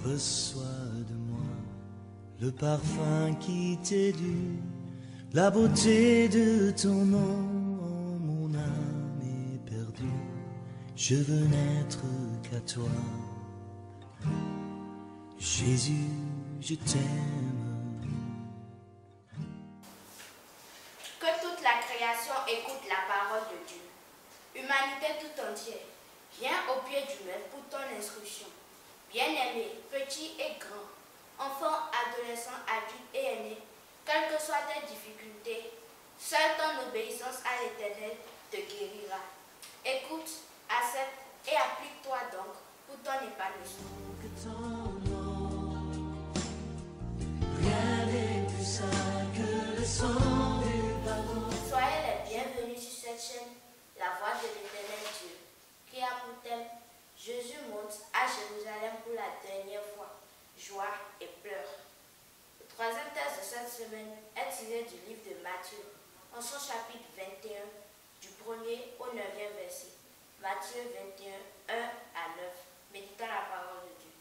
Reçois de moi le parfum qui t'est dû, la beauté de ton nom, mon âme est perdue. Je veux n'être qu'à toi, Jésus, je t'aime. Que toute la création écoute la parole de Dieu. Humanité tout entière, viens au pied du maître pour ton instruction. Bien-aimés, petits et grands, enfants, adolescents, adultes et aînés, quelles que soient tes difficultés, seule ton obéissance à l'Éternel te guérira. Écoute, accepte et applique-toi donc pour ton épanouissement. Que ton nom, rien n'est plus saint que le sang du pardon. Soyez les bienvenus sur cette chaîne, la voix de l'Éternel Dieu, qui a pour thème Jésus monte à Jérusalem pour la dernière fois, joie et pleurs. Le troisième texte de cette semaine est tiré du livre de Matthieu, en son chapitre 21, du 1er au 9e verset. Matthieu 21, 1 à 9. Méditant la parole de Dieu.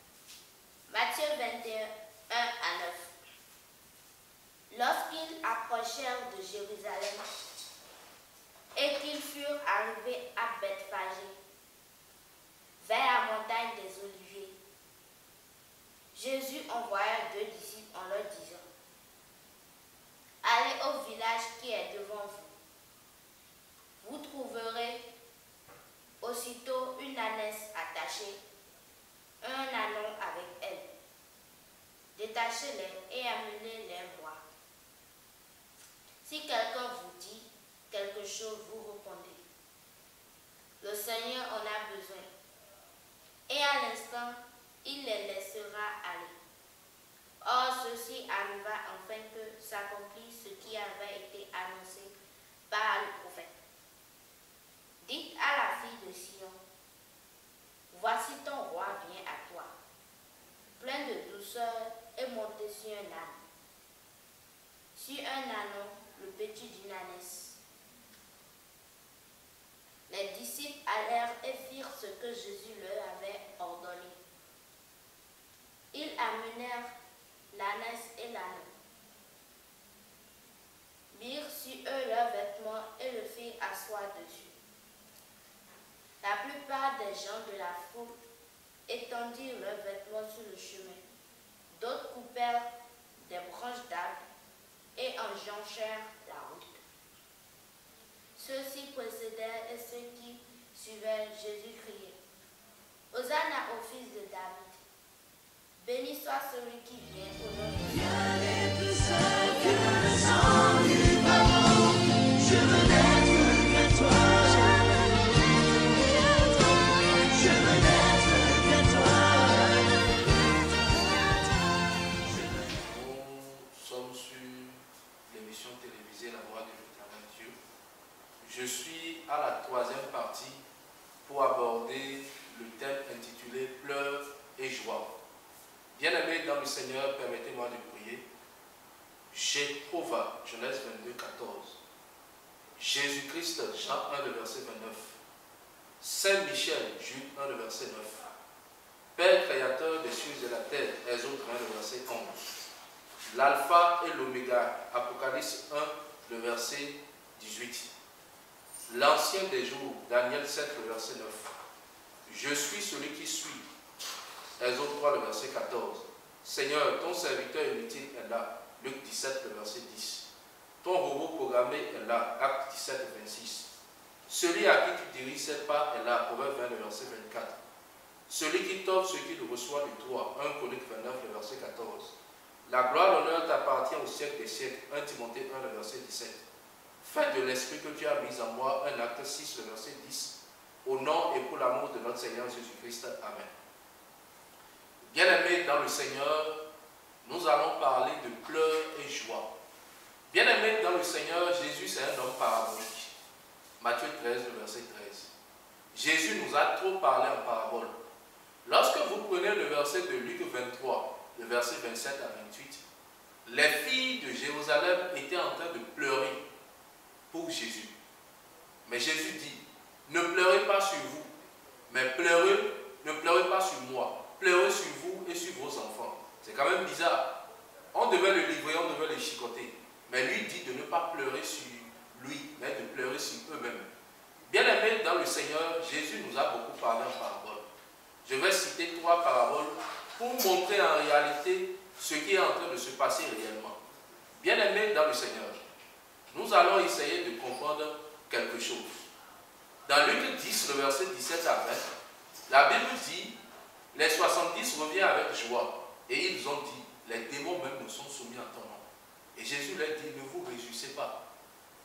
Matthieu 21, 1 à 9. Lorsqu'ils approchèrent de Jérusalem et qu'ils furent arrivés à Bethphagée, vers la montagne des Oliviers, Jésus envoya 2 disciples en leur disant: allez au village qui est devant vous. Vous trouverez aussitôt une ânesse attachée, un ânon avec elle. Détachez-les et amenez-les voir. Si quelqu'un vous dit quelque chose, vous répondez: le Seigneur en a besoin. Et à l'instant, il les laissera aller. Or, ceci arriva afin que s'accomplisse ce qui avait été annoncé par le prophète. Dites à la fille de Sion: voici ton roi vient à toi, plein de douceur et monté sur un âne, sur un ânon, le petit d'une ânesse. Les disciples allèrent et firent ce que Jésus leur avait ordonné. Ils amenèrent l'ânesse et l'ânon, mirent sur eux leurs vêtements et le firent asseoir dessus. La plupart des gens de la foule étendirent leurs vêtements sur le chemin. D'autres coupèrent des branches d'arbres et enjonchèrent la route. Ceux-ci précédèrent et ceux qui suivaient Jésus criaient: Hosanna au fils de David. Béni soit celui qui vient au nom de Dieu. Rien n'est plus saint que le sang du pardon. Je veux n'être qu'à toi. Je veux n'être qu'à toi. Nous sommes sur l'émission télévisée La Voix de l'Éternel Dieu. Je suis à la troisième partie pour aborder le thème intitulé Pleurs et joie. Bien-aimés dans le Seigneur, permettez-moi de prier. Jéhovah, Genèse 22, 14. Jésus-Christ, Jean 1, le verset 29. Saint-Michel, Jude 1, le verset 9. Père créateur des cieux et de la terre, Exode 1, le verset 11. L'alpha et l'oméga, Apocalypse 1, le verset 18. L'ancien des jours, Daniel 7, le verset 9. Je suis celui qui suis, Exode 3, le verset 14. Seigneur, ton serviteur inutile est là, Luc 17, le verset 10. Ton robot programmé est là, Acte 17, 26. Celui à qui tu diriges ses pas est là, Proverbe 20, le verset 24. Celui qui t'offre ce qu'il reçoit de toi, 1 Chronique 29, le verset 14. La gloire, l'honneur t'appartient au siècle des siècles, 1 Timothée 1, le verset 17. Fais de l'esprit que tu as mis en moi, 1 Acte 6, le verset 10. Au nom et pour l'amour de notre Seigneur Jésus-Christ. Amen. Bien-aimés dans le Seigneur, nous allons parler de pleurs et joie. Bien-aimés dans le Seigneur, Jésus c'est un homme parabolique. Matthieu 13, le verset 13. Jésus nous a trop parlé en parabole. Lorsque vous prenez le verset de Luc 23, le verset 27 à 28, les filles de Jérusalem étaient en train de pleurer pour Jésus. Mais Jésus dit: ne pleurez pas sur vous, mais ne pleurez pas sur moi. Pleurez sur vous et sur vos C'est quand même bizarre. On devait le livrer, on devait le chicoter. Mais lui dit de ne pas pleurer sur lui, mais de pleurer sur eux-mêmes. Bien aimé dans le Seigneur, Jésus nous a beaucoup parlé en parabole. Je vais citer 3 paraboles pour montrer en réalité ce qui est en train de se passer réellement. Bien aimé dans le Seigneur, nous allons essayer de comprendre quelque chose. Dans Luc 10, le verset 17 à 20, la Bible dit, les 70 reviennent avec joie et ils ont dit, les démons même nous sont soumis en ton nom. Et Jésus leur dit, ne vous réjouissez pas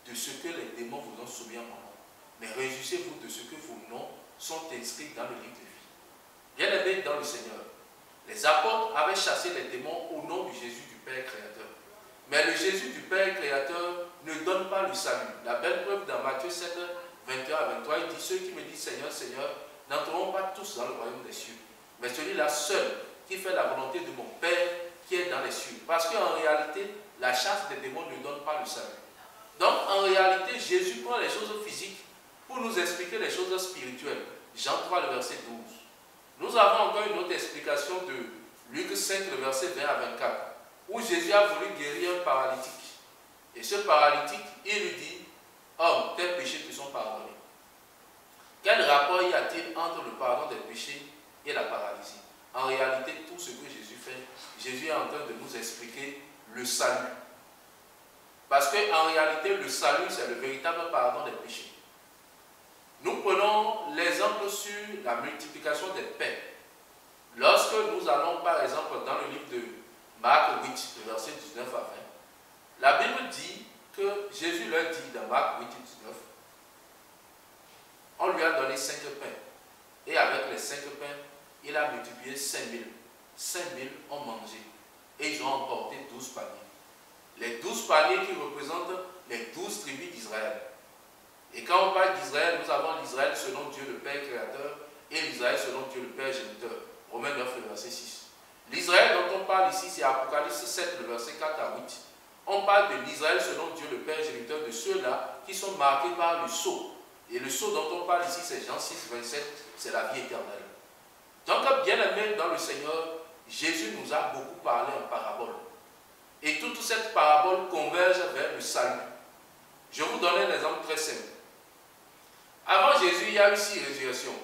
de ce que les démons vous ont soumis en mon nom, mais réjouissez-vous de ce que vos noms sont inscrits dans le livre de vie. Bien aimé dans le Seigneur, les apôtres avaient chassé les démons au nom du Jésus du Père Créateur. Mais le Jésus du Père Créateur ne donne pas le salut. La belle preuve dans Matthieu 7, 21 à 23, il dit, ceux qui me disent Seigneur, Seigneur, n'entreront pas tous dans le royaume des cieux, mais celui-là seul qui fait la volonté de mon Père qui est dans les cieux. Parce qu'en réalité, la chasse des démons ne donne pas le salut. Donc en réalité, Jésus prend les choses physiques pour nous expliquer les choses spirituelles. Jean 3, le verset 12. Nous avons encore une autre explication de Luc 5, le verset 20 à 24, où Jésus a voulu guérir un paralytique. Et ce paralytique, il lui dit, homme, tes péchés te sont pardonnés. Quel rapport y a-t-il entre le pardon des péchés et la paralysie? En réalité, tout ce que Jésus fait, Jésus est en train de nous expliquer le salut. Parce qu'en réalité, le salut, c'est le véritable pardon des péchés. Nous prenons l'exemple sur la multiplication des pains. Lorsque nous allons, par exemple, dans le livre de Marc 8, le verset 19 à 20, la Bible dit que Jésus leur dit dans Marc 8, 19, on lui a donné 5 pains. Et avec les 5 pains, il a multiplié 5000. 5000 ont mangé. Et ils ont emporté 12 paniers. Les 12 paniers qui représentent les 12 tribus d'Israël. Et quand on parle d'Israël, nous avons l'Israël selon Dieu le Père Créateur et l'Israël selon Dieu le Père Géniteur. Romains 9, le verset 6. L'Israël dont on parle ici, c'est Apocalypse 7, le verset 4 à 8. On parle de l'Israël selon Dieu le Père Géniteur, de ceux-là qui sont marqués par le sceau. Et le sceau dont on parle ici, c'est Jean 6, 27, c'est la vie éternelle. Donc, bien aimé dans le Seigneur, Jésus nous a beaucoup parlé en parabole. Et toute cette parabole converge vers le salut. Je vous donne un exemple très simple. Avant Jésus, il y a eu 6 résurrections.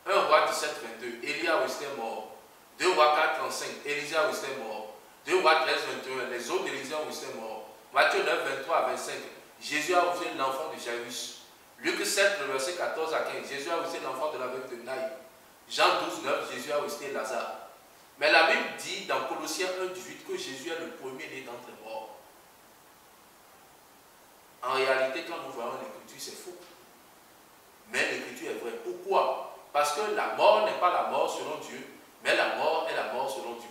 1 roi 17, 22, Élia restait mort. 2 rois 4, 35, Élisée restait mort. 2 rois 13, 21, les autres d'Élisée restés morts. Matthieu 9, 23 à 25, Jésus a reçu l'enfant de Jairus. Luc 7, le verset 14 à 15, Jésus a reçu l'enfant de la veuve de Naïm. Jean 12, 9, Jésus a reçu Lazare. Mais la Bible dit dans Colossiens 1, 18 que Jésus est le premier-né d'entre les morts. En réalité, quand nous voyons l'écriture, c'est faux. Mais l'écriture est vraie. Pourquoi? Parce que la mort n'est pas la mort selon Dieu, mais la mort est la mort selon Dieu.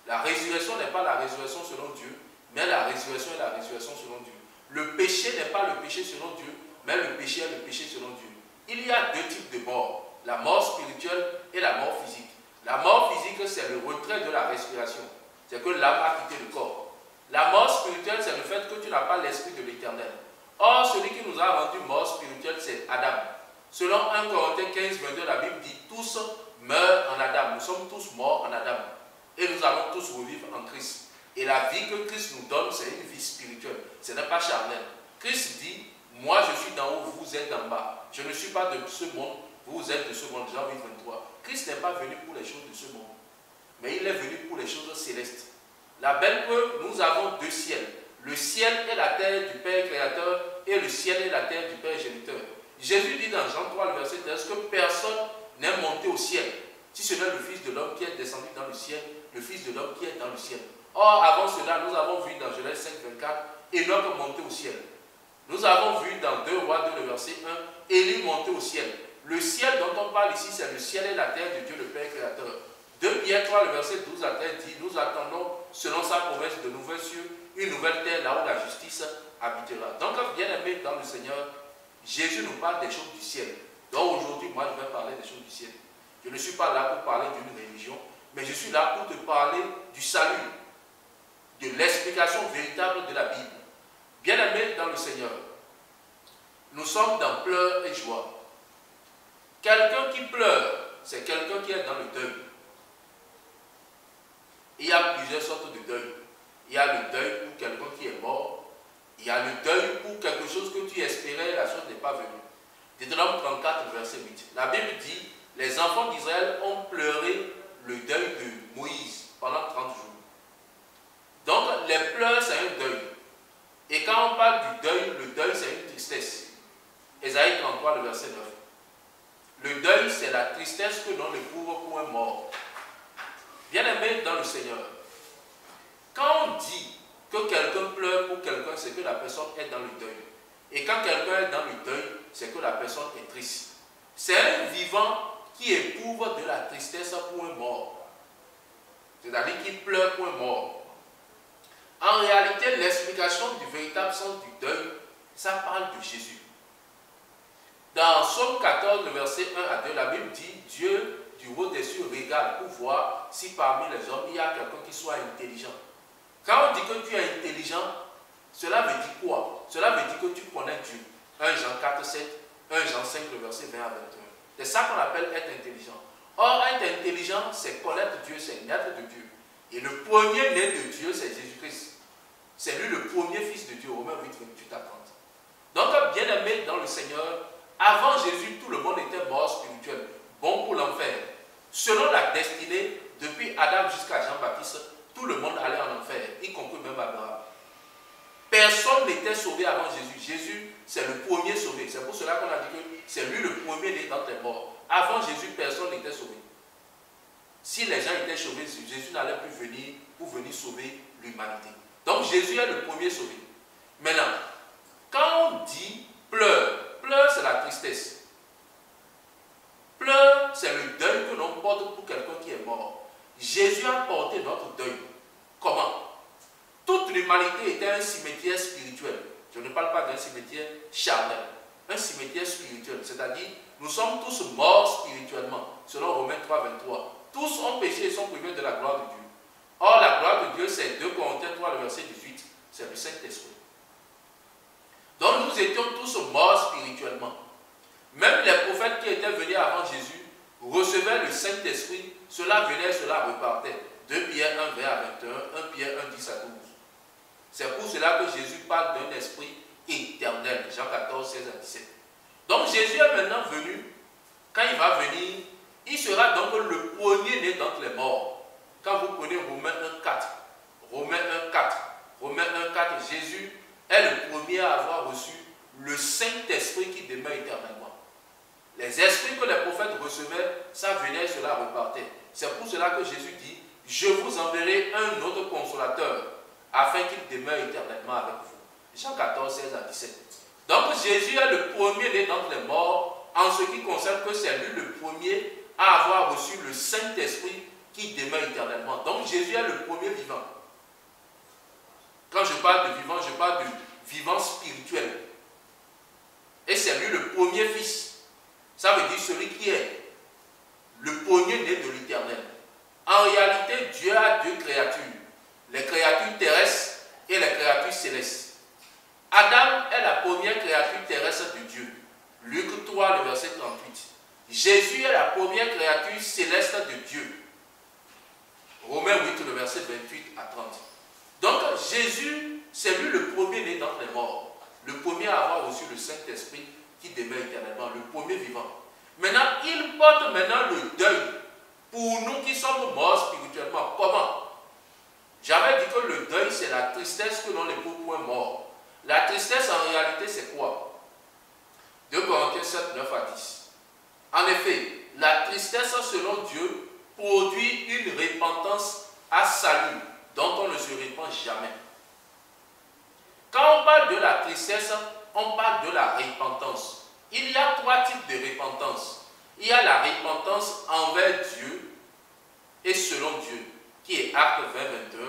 La résurrection n'est pas la résurrection selon Dieu, mais la résurrection est la résurrection selon Dieu. Le péché n'est pas le péché selon Dieu, mais le péché est le péché selon Dieu. Il y a 2 types de mort, la mort spirituelle et la mort physique. La mort physique, c'est le retrait de la respiration. C'est que l'âme a quitté le corps. La mort spirituelle, c'est le fait que tu n'as pas l'esprit de l'Éternel. Or, celui qui nous a rendu mort spirituelle, c'est Adam. Selon 1 Corinthiens 15, 22, la Bible dit « Tous meurent en Adam ». Nous sommes tous morts en Adam. Et nous allons tous revivre en Christ. Et la vie que Christ nous donne, c'est une vie spirituelle. Ce n'est pas charnel. Christ dit « Moi, je suis d'en haut, vous êtes d'en bas. Je ne suis pas de ce monde, vous êtes de ce monde. » Jean 8, 23. Christ n'est pas venu pour les choses de ce monde, mais il est venu pour les choses célestes. La belle preuve, nous avons 2 ciels. Le ciel est la terre du Père Créateur et le ciel est la terre du Père Géniteur. Jésus dit dans Jean 3, le verset 13, que personne n'est monté au ciel, si ce n'est le Fils de l'homme qui est descendu dans le ciel, le Fils de l'homme qui est dans le ciel. Or, avant cela, nous avons vu dans Genèse 5, 24, Enoch monter au ciel. Nous avons vu dans 2 Rois 2, le verset 1, Élie monter au ciel. Le ciel dont on parle ici, c'est le ciel et la terre de Dieu, le Père Créateur. 2 Pierre 3, le verset 12 à 13 dit, nous attendons, selon sa promesse, de nouvelles cieux, une nouvelle terre, là où la justice habitera. Donc, bien aimé dans le Seigneur, Jésus nous parle des choses du ciel. Donc aujourd'hui, moi, je vais parler des choses du ciel. Je ne suis pas là pour parler d'une religion, mais je suis là pour te parler du salut, de l'explication véritable de la Bible. Bien aimé dans le Seigneur, nous sommes dans pleurs et joie. Quelqu'un qui pleure, c'est quelqu'un qui est dans le deuil. Il y a plusieurs sortes de deuil. Il y a le deuil pour quelqu'un qui est mort. Il y a le deuil pour quelque chose que tu espérais, la chose n'est pas venue. Deutéronome 34, verset 8. La Bible dit, les enfants d'Israël ont pleuré le deuil de Moïse pendant 30 jours. Donc, les pleurs, c'est un deuil. Et quand on parle du deuil, le deuil, c'est une tristesse. Ésaïe 33, le verset 9. Le deuil, c'est la tristesse que l'on éprouve pour un mort. Bien-aimé dans le Seigneur, quand on dit que quelqu'un pleure pour quelqu'un, c'est que la personne est dans le deuil. Et quand quelqu'un est dans le deuil, c'est que la personne est triste. C'est un vivant qui éprouve de la tristesse pour un mort. C'est-à-dire qu'il pleure pour un mort. En réalité, l'explication du véritable sens du deuil, ça parle de Jésus. Dans Psaume 14, le verset 1 à 2, la Bible dit, Dieu du haut des cieux regarde pour voir si parmi les hommes, il y a quelqu'un qui soit intelligent. Quand on dit que tu es intelligent, cela veut dire quoi? Cela veut dire que tu connais Dieu. 1 Jean 4, 7, 1 Jean 5, le verset 20 à 21. C'est ça qu'on appelle être intelligent. Or, être intelligent, c'est connaître Dieu, c'est naître de Dieu. Et le premier né de Dieu, c'est Jésus-Christ. C'est lui le premier fils de Dieu, Romains 8, 28 à 30. Donc, bien-aimé dans le Seigneur, avant Jésus, tout le monde était mort spirituel, bon pour l'enfer. Selon la destinée, depuis Adam jusqu'à Jean-Baptiste, tout le monde allait en enfer, y compris même Abraham. Personne n'était sauvé avant Jésus. Jésus, c'est le premier sauvé. C'est pour cela qu'on a dit que c'est lui le premier né d'entre les morts. Avant Jésus, personne n'était sauvé. Si les gens étaient sauvés, Jésus n'allait plus venir pour venir sauver l'humanité. Donc Jésus est le premier sauvé. Maintenant, quand on dit pleure, pleure c'est la tristesse. Pleure, c'est le deuil que l'on porte pour quelqu'un qui est mort. Jésus a porté notre deuil. Comment? Toute l'humanité était un cimetière spirituel. Je ne parle pas d'un cimetière charnel. Un cimetière spirituel. C'est-à-dire, nous sommes tous morts spirituellement. Selon Romains 3, 23. Tous ont péché et sont privés de la gloire de Dieu. Or, la gloire de Dieu, c'est 2 Corinthiens 3, le verset 18. C'est le Saint-Esprit. Donc, nous étions tous morts spirituellement. Même les prophètes qui étaient venus avant Jésus recevaient le Saint-Esprit. Cela venait, cela repartait. 2 Pierre 1, 20 à 21, 1 Pierre 1, 10 à 12. C'est pour cela que Jésus parle d'un esprit éternel. Jean 14, 16 à 17. Donc Jésus est maintenant venu. Quand il va venir, il sera donc le premier né d'entre les morts. Quand vous prenez Romains 1, 4, Romains 1, 4, Romains 1, 4, Jésus est le premier à avoir reçu le Saint-Esprit qui demeure éternellement. Les esprits que les prophètes recevaient, ça venait, cela repartait. C'est pour cela que Jésus dit, je vous enverrai un autre consolateur, afin qu'il demeure éternellement avec vous. Jean 14, 16 à 17. Donc Jésus est le premier né d'entre les morts, en ce qui concerne que c'est lui le premier à avoir reçu le Saint-Esprit qui demeure éternellement. Donc Jésus est le premier vivant. Quand je parle de vivant, je parle de vivant spirituel. Et c'est lui le premier fils. Ça veut dire celui qui est le premier né de l'éternel. En réalité, Dieu a 2 créatures. Les créatures terrestres et les créatures célestes. Adam est la première créature terrestre de Dieu. Luc 3, le verset 38. Jésus est la première créature céleste de Dieu. Romains 8, le verset 28 à 30. Donc Jésus, c'est lui le premier né d'entre les morts. Le premier à avoir reçu le Saint-Esprit qui demeure éternellement. Le premier vivant. Maintenant, il porte maintenant le deuil pour nous qui sommes morts spirituellement. Comment? J'avais dit que le deuil, c'est la tristesse que l'on éprouve pour un mort. La tristesse, en réalité, c'est quoi? 2 Corinthiens 7, 9 à 10. En effet, la tristesse, selon Dieu, produit une repentance à salut, dont on ne se repent jamais. Quand on parle de la tristesse, on parle de la repentance. Il y a 3 types de repentance. Il y a la repentance envers Dieu et selon Dieu, qui est Acte 20, 21.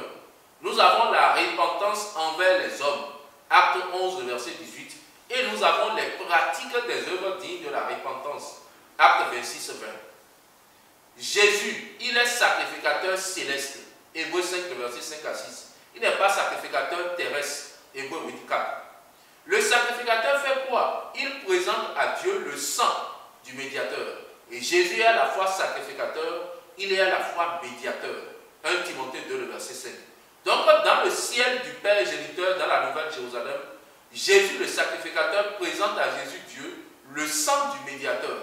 Nous avons la repentance envers les hommes, Acte 11, verset 18. Et nous avons les pratiques des œuvres dignes de la repentance, Acte 26, 20. Jésus, il est sacrificateur céleste, Hébreux 5, verset 5 à 6. Il n'est pas sacrificateur terrestre, Hébreux 8, 4. Le sacrificateur fait quoi? Il présente à Dieu le sang du médiateur. Et Jésus est à la fois sacrificateur, il est à la fois médiateur. 1 Timothée 2, le ciel du Père géniteur, dans la Nouvelle Jérusalem, Jésus le sacrificateur présente à Jésus Dieu le sang du médiateur.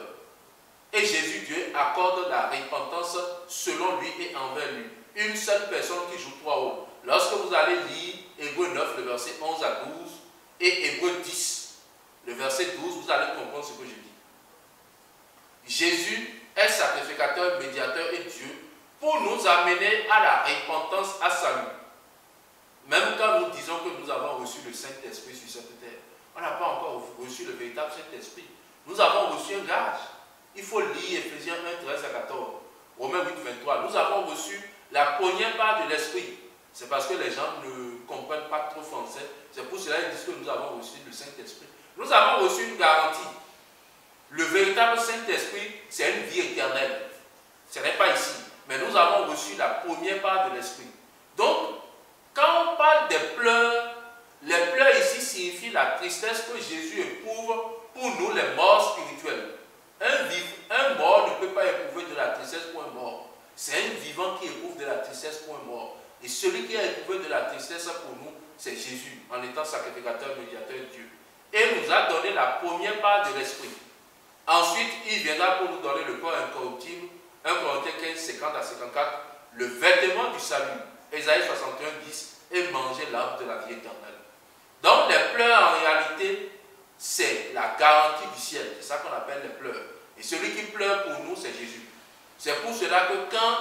Et Jésus Dieu accorde la repentance selon lui et envers lui. Une seule personne qui joue trois rôles. Lorsque vous allez lire Hébreux 9, le verset 11 à 12, et Hébreux 10, le verset 12, vous allez comprendre ce que je dis. Jésus est sacrificateur, médiateur et Dieu pour nous amener à la repentance, à salut. Même quand nous disons que nous avons reçu le Saint-Esprit sur cette terre, on n'a pas encore reçu le véritable Saint-Esprit. Nous avons reçu un gage. Il faut lire Ephésiens 1, 13 à 14, Romains 8, 23. Nous avons reçu la première part de l'Esprit. C'est parce que les gens ne comprennent pas trop français. C'est pour cela qu'ils disent que nous avons reçu le Saint-Esprit. Nous avons reçu une garantie. Le véritable Saint-Esprit, c'est une vie éternelle. Ce n'est pas ici. Mais nous avons reçu la première part de l'Esprit. Donc, quand on parle des pleurs, les pleurs ici signifient la tristesse que Jésus éprouve pour nous, les morts spirituels. Un mort ne peut pas éprouver de la tristesse pour un mort. C'est un vivant qui éprouve de la tristesse pour un mort. Et celui qui a éprouvé de la tristesse pour nous, c'est Jésus, en étant sacrificateur, médiateur de Dieu. Et nous a donné la première part de l'Esprit. Ensuite, il viendra pour nous donner le corps incorruptible, 1 Corinthiens 15, 50 à 54, le vêtement du salut, Ésaïe 61, 10, et manger l'arbre de la vie éternelle. Donc les pleurs, en réalité, c'est la garantie du ciel. C'est ça qu'on appelle les pleurs. Et celui qui pleure pour nous, c'est Jésus. C'est pour cela que quand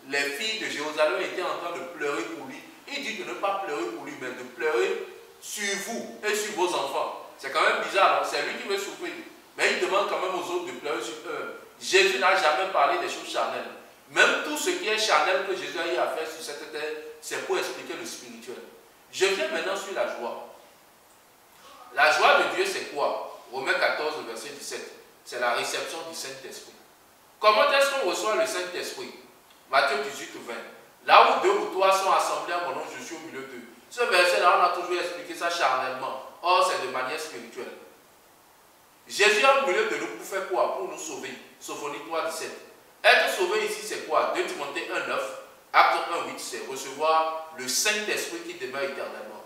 les filles de Jérusalem étaient en train de pleurer pour lui, il dit de ne pas pleurer pour lui, mais de pleurer sur vous et sur vos enfants. C'est quand même bizarre, c'est lui qui veut souffrir. Mais il demande quand même aux autres de pleurer sur eux. Jésus n'a jamais parlé des choses charnelles. Même tout ce qui est charnel que Jésus a eu à faire sur cette terre, c'est pour expliquer le spirituel. Je viens maintenant sur la joie. La joie de Dieu, c'est quoi? Romains 14, verset 17. C'est la réception du Saint-Esprit. Comment est-ce qu'on reçoit le Saint-Esprit? Matthieu 18, 20. Là où deux ou trois sont assemblés à mon nom, je suis au milieu d'eux. Ce verset-là, on a toujours expliqué ça charnellement. Or, c'est de manière spirituelle. Jésus est au milieu de nous pour faire quoi? Pour nous sauver. Sophonie 3, 17. Être sauvé ici, c'est quoi? 2 Timothée 1, 9. Acte 1, 8, c'est recevoir le Saint-Esprit qui demeure éternellement.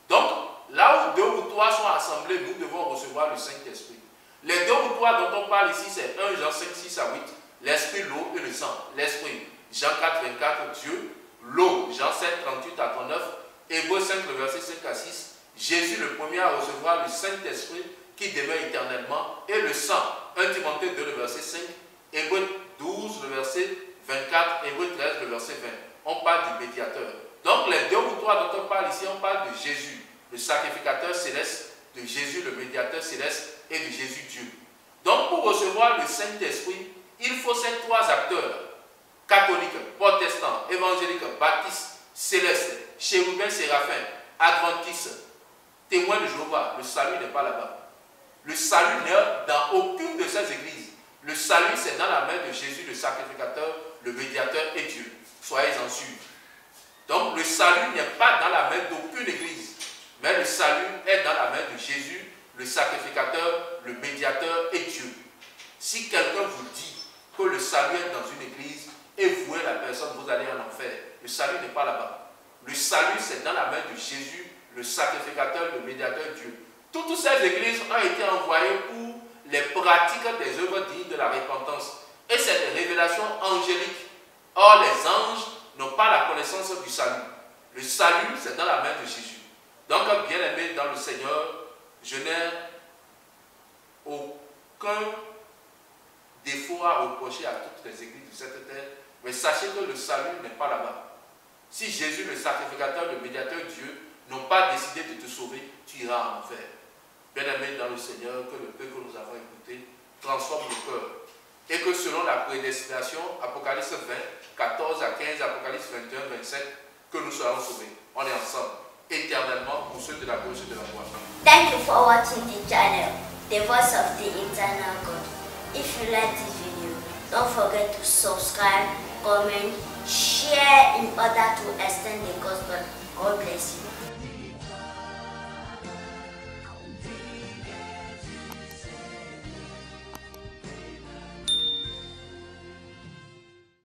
Donc, là où deux ou trois sont assemblés, nous devons recevoir le Saint-Esprit. Les deux ou trois dont on parle ici, c'est 1 Jean 5, 6 à 8. L'Esprit, l'eau et le sang. L'Esprit, Jean 4, 24, Dieu. L'eau, Jean 7, 38 à 39. Hébreux 5, le verset 5 à 6. Jésus, le premier à recevoir le Saint-Esprit qui demeure éternellement. Et le sang, 1 Timothée 2, le verset 5. Hébreux 12, le verset 24. Hébreux 13, le verset 20. On parle du médiateur. Donc, les deux ou trois dont on parle ici, on parle de Jésus, le sacrificateur céleste, de Jésus, le médiateur céleste, et de Jésus Dieu. Donc, pour recevoir le Saint-Esprit, il faut ces trois acteurs, catholiques, protestants, évangéliques, baptistes, célestes, chérubins, séraphins, adventistes, témoins de Jéhovah. Le salut n'est pas là-bas. Le salut n'est dans aucune de ces églises. Le salut, c'est dans la main de Jésus, le sacrificateur, le médiateur et Dieu. Soyez-en sûrs. Donc, le salut n'est pas dans la main d'aucune église, mais le salut est dans la main de Jésus, le sacrificateur, le médiateur et Dieu. Si quelqu'un vous dit que le salut est dans une église et vous êtes la personne, vous allez en enfer. Le salut n'est pas là-bas. Le salut, c'est dans la main de Jésus, le sacrificateur, le médiateur Dieu. Toutes ces églises ont été envoyées pour les pratiques des œuvres dignes de la repentance. Et c'est des révélations angéliques. Or, les anges n'ont pas la connaissance du salut. Le salut, c'est dans la main de Jésus. Donc, bien aimé dans le Seigneur, je n'ai aucun défaut à reprocher à toutes les églises de cette terre, mais sachez que le salut n'est pas là-bas. Si Jésus, le sacrificateur, le médiateur Dieu, n'ont pas décidé de te sauver, tu iras en enfer. Bien aimé dans le Seigneur, que le peu que nous avons écouté transforme le cœur. Et que selon la prédestination, Apocalypse 20, 14 à 15, Apocalypse 21, 27, que nous serons sauvés. On est ensemble, éternellement, pour ceux de la gauche et de la droite. Thank you for watching the channel, The Voice of the Eternal God. If you like this video, don't forget to subscribe, comment, share in order to extend the gospel. God bless you.